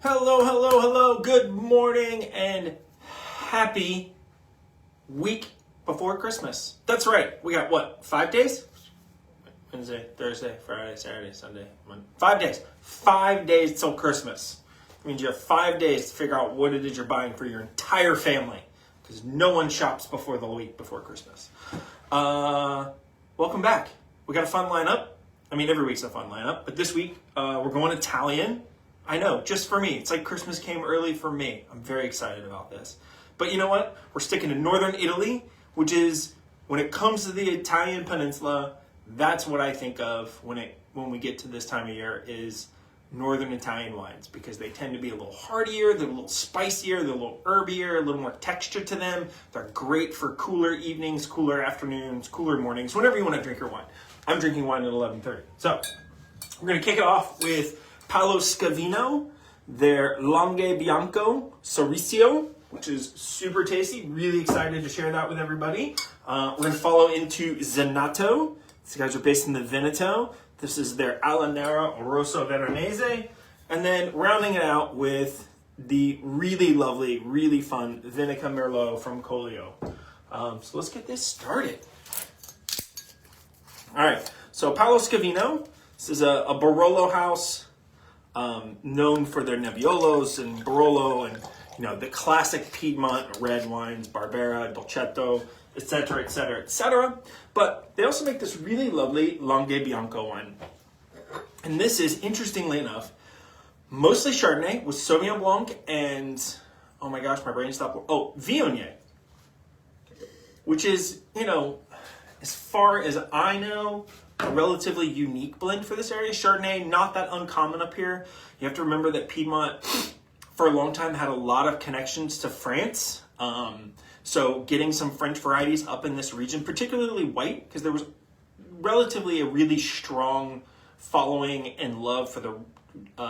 Hello, hello, hello. Good morning and happy week before Christmas. That's right. We got what? 5 days? Wednesday, Thursday, Friday, Saturday, Sunday, Monday. 5 days. 5 days till Christmas. It means you have 5 days to figure out what it is you're buying for your entire family, because no one shops before the week before Christmas. Welcome back. We got a fun lineup. I mean, every week's a fun lineup, but this week we're going Italian. I know, just for me. It's like Christmas came early for me. I'm very excited about this. But you know what? We're sticking to northern Italy, which is, when it comes to the Italian peninsula, that's what I think of when we get to this time of year, is northern Italian wines, because they tend to be a little heartier, they're a little spicier, they're a little herbier, a little more texture to them. They're great for cooler evenings, cooler afternoons, cooler mornings, whenever you want to drink your wine. I'm drinking wine at 11:30. So we're going to kick it off with Paolo Scavino, their Langhe Bianco Sorriso, which is super tasty. Really excited to share that with everybody. We're going to follow into Zenato. These guys are based in the Veneto. This is their Alanera Rosso Veronese. And then rounding it out with the really lovely, really fun Venica Merlot from Colio. So let's get this started. All right, so Paolo Scavino. This is a Barolo house, known for their Nebbiolos and Barolo and the classic Piedmont red wines, Barbera, Dolcetto, etc., etc., etc. But they also make this really lovely Langhe Bianco wine. And this is, interestingly enough, mostly Chardonnay with Sauvignon Blanc and, oh my gosh, my brain stopped. Oh, Viognier. Which is, as far as I know, a relatively unique blend for this area. Chardonnay, not that uncommon up here. You have to remember that Piedmont, for a long time, had a lot of connections to France. So getting some French varieties up in this region, particularly white, because there was relatively a really strong following and love for the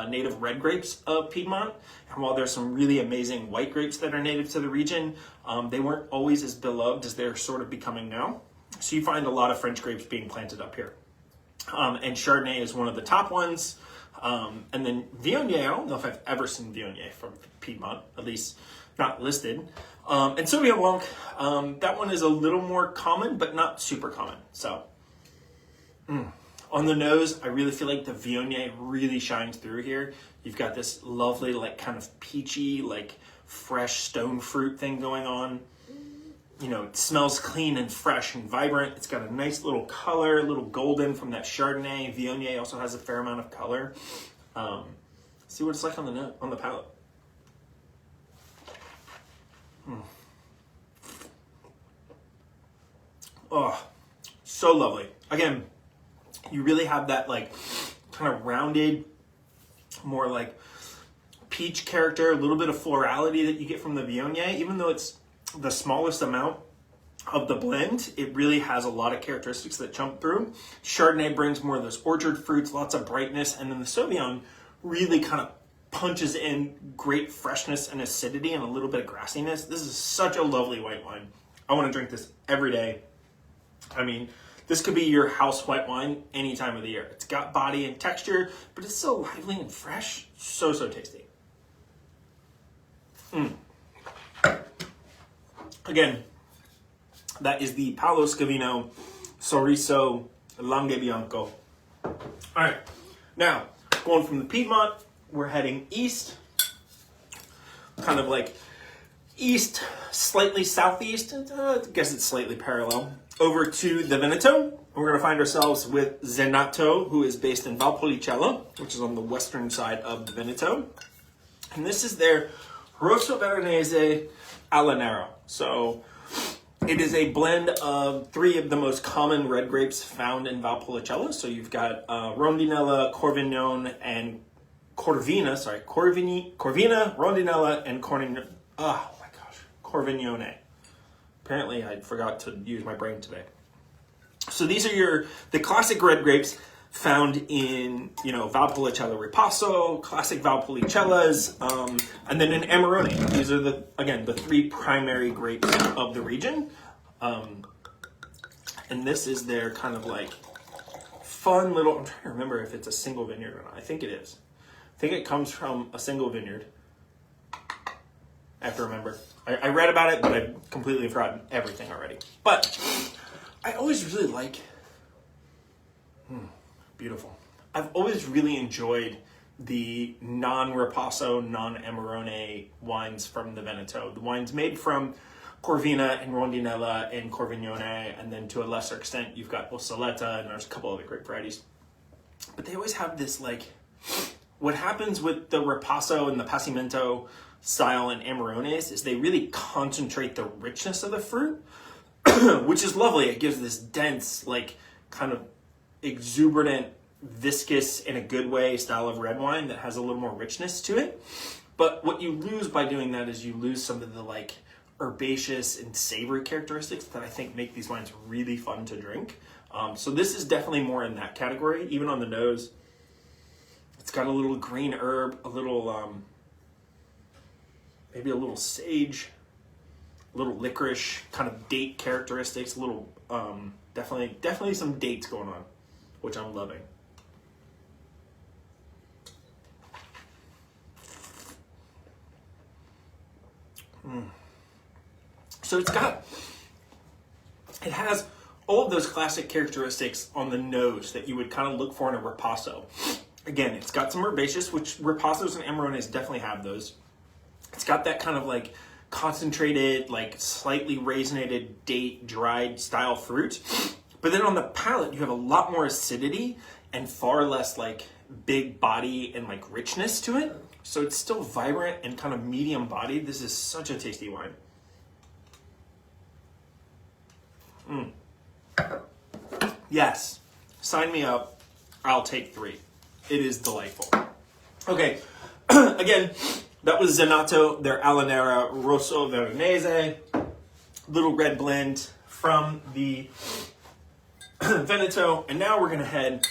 native red grapes of Piedmont. And while there's some really amazing white grapes that are native to the region, they weren't always as beloved as they're sort of becoming now. So you find a lot of French grapes being planted up here. And Chardonnay is one of the top ones. And then Viognier, I don't know if I've ever seen Viognier from Piedmont, at least not listed. And Sauvignon Blanc, that one is a little more common, but not super common. So on the nose, I really feel like the Viognier really shines through here. You've got this lovely, kind of peachy, fresh stone fruit thing going on. It smells clean and fresh and vibrant. It's got a nice little color, a little golden from that Chardonnay. Viognier also has a fair amount of color. See what it's like on the palate. Oh, so lovely. Again, you really have that kind of rounded, more peach character, a little bit of florality that you get from the Viognier. Even though it's the smallest amount of the blend, it really has a lot of characteristics that jump through. Chardonnay brings more of those orchard fruits, lots of brightness, and then the Sauvignon really kind of punches in great freshness and acidity and a little bit of grassiness. This is such a lovely white wine. I want to drink this every day. I mean, this could be your house white wine any time of the year. It's got body and texture, but it's so lively and fresh. So, so tasty. Again, that is the Paolo Scavino Sorriso Langhe Bianco. All right, now going from the Piedmont, we're heading east, kind of east, slightly southeast. I guess it's slightly parallel over to the Veneto. We're going to find ourselves with Zenato, who is based in Valpolicella, which is on the western side of the Veneto, and this is their Rosso Veronese Alanera. So it is a blend of three of the most common red grapes found in Valpolicella. So you've got Rondinella, Corvignone, and Corvina, Rondinella, and Corvignone. Apparently I forgot to use my brain today. So these are the classic red grapes found in, Valpolicella Ripasso, classic Valpolicellas, and then in Amarone. These are the three primary grapes of the region. And this is their kind of fun little, I'm trying to remember if it's a single vineyard or not. I think it is. think it comes from a single vineyard. I have to remember. I read about it, but I've completely forgotten everything already. But I always really like... beautiful. I've always really enjoyed the non-Ripasso, non-Amarone wines from the Veneto. The wines made from Corvina and Rondinella and Corvignone, and then to a lesser extent, you've got Ossoletta, and there's a couple other great varieties. But they always have this, like... What happens with the Ripasso and the Passimento style and Amarones is they really concentrate the richness of the fruit, which is lovely. It gives this dense, like, kind of exuberant, viscous, in a good way, style of red wine that has a little more richness to it. But what you lose by doing that is you lose some of the, like, herbaceous and savory characteristics that I think make these wines really fun to drink. So this is definitely more in that category, even on the nose. It's got a little green herb, a little, maybe a little sage, a little licorice, kind of date characteristics, a little, definitely some dates going on, which I'm loving. So it has all of those classic characteristics on the nose that you would kind of look for in a Ripasso. Again, it's got some herbaceous, which Ripassos and Amarones definitely have those. It's got that kind of like concentrated, like slightly raisinated, date, dried style fruit. But then on the palate, you have a lot more acidity and far less like big body and like richness to it. So it's still vibrant and kind of medium bodied. This is such a tasty wine. Yes, sign me up. I'll take 3. It is delightful. Okay, again, that was Zenato, their Alanera Rosso Veronese, little red blend from the Veneto. And now we're going to head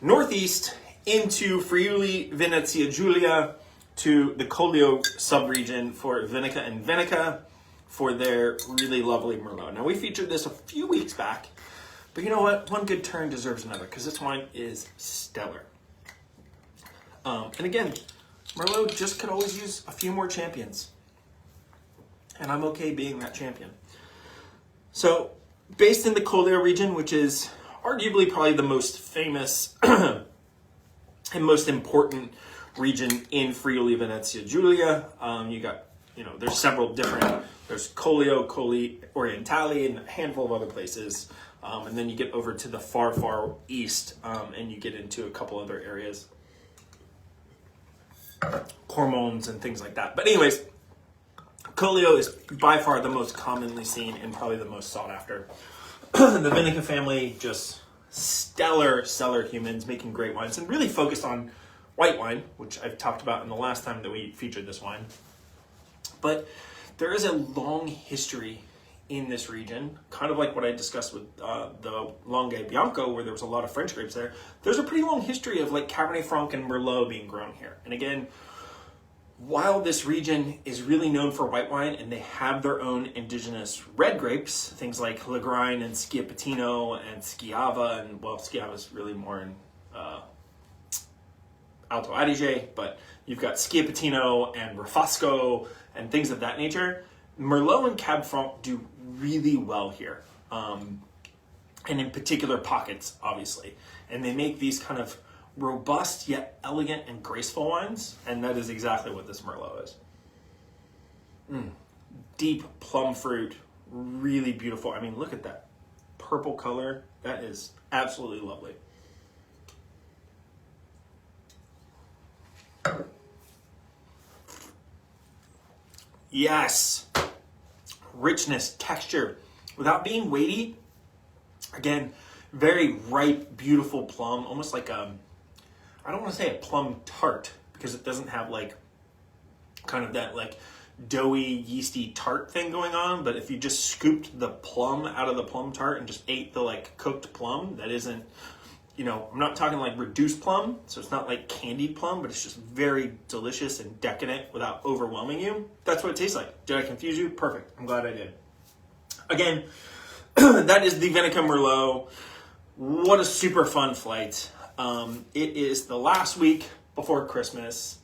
northeast into Friuli, Venezia Giulia, to the Collio subregion for Venica and Venica for their really lovely Merlot. Now, we featured this a few weeks back, but you know what? One good turn deserves another, because this wine is stellar. And again, Merlot just could always use a few more champions. And I'm okay being that champion. So, based in the Collio region, which is arguably probably the most famous and most important region in Friuli, Venezia Giulia, you got, there's several different, there's Collio, Colli Orientali, and a handful of other places. And then you get over to the far, far east, and you get into a couple other areas. Cormons and things like that. But anyways, Collio is by far the most commonly seen and probably the most sought after. The Venica family, just stellar humans making great wines and really focused on white wine, which I've talked about in the last time that we featured this wine. But there is a long history in this region, kind of like what I discussed with the Langhe Bianco, where there was a lot of French grapes there. There's a pretty long history of like Cabernet Franc and Merlot being grown here. And again, while this region is really known for white wine and they have their own indigenous red grapes, things like Lagrein and Schiapettino and Schiava, and well, Schiava is really more in Alto Adige, but you've got Schiapettino and Refosco and things of that nature. Merlot and Cab Franc do really well here, and in particular pockets, obviously. And they make these kind of robust yet elegant and graceful wines, and that is exactly what this Merlot is. Deep plum fruit, really beautiful. I mean, look at that purple color. That is absolutely lovely. Yes. Richness, texture, without being weighty. Again, very ripe, beautiful plum, almost like I don't want to say a plum tart, because it doesn't have like kind of that like doughy, yeasty tart thing going on. But if you just scooped the plum out of the plum tart and just ate the like cooked plum, that isn't, I'm not talking like reduced plum, so it's not like candied plum, but it's just very delicious and decadent without overwhelming you. That's what it tastes like. Did I confuse you? Perfect. I'm glad I did. Again, that is the Venica Merlot. What a super fun flight. It is the last week before Christmas.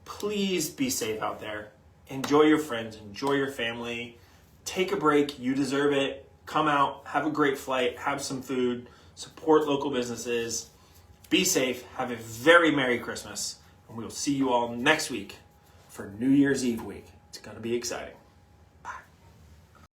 Please be safe out there. Enjoy your friends, enjoy your family. Take a break, you deserve it. Come out, have a great flight, have some food, support local businesses. Be safe, have a very Merry Christmas, and we will see you all next week for New Year's Eve week. It's going to be exciting.